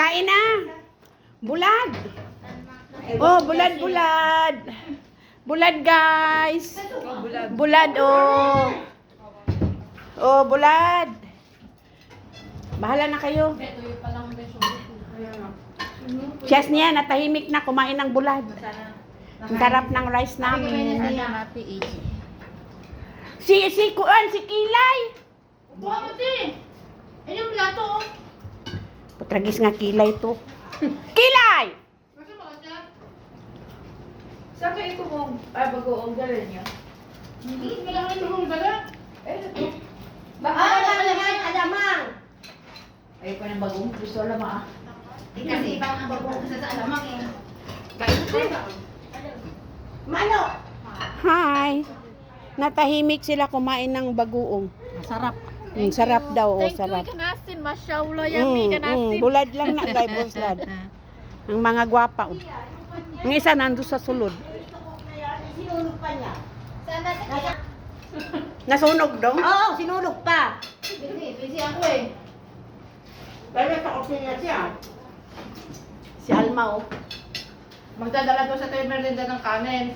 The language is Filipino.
Kain na. Bulad. Oh, bulad. Bulad, guys. Bulad, oh. Oh, bulad. Bahala na kayo. Chess niya, natahimik na kumain ng bulad. Ang sarap ng rice namin. Si Kilay. Buha mo din. Ayun yung plato, oh. Patragis nga Kilay to. Kilay! Kasi mga siya. Saan kayo bagoong galing niya? Hindi, wala ka rin mong dala. Ito. Alamang! Ayaw pa ng bagoong. Gusto alam Kasi ibang ang bago kasi sa alamang eh. Kain ko. Mano! Hi. Natahimik sila kumain ng bagoong. Masarap. Sarap daw, oh, sarap. Kanasin, masyaula yummy kanasin. Bulad lang na, guys, bulad. Ang mga gwapa, oh. Ang isa nando sa sulod. Sinulog pa niya. Sana Nasunog dong? Oo, sinulog pa. Busy ako eh. Pero sa kusina siya. Si Alma, oh. Magdadala ko sa tayo merienda ng kanin.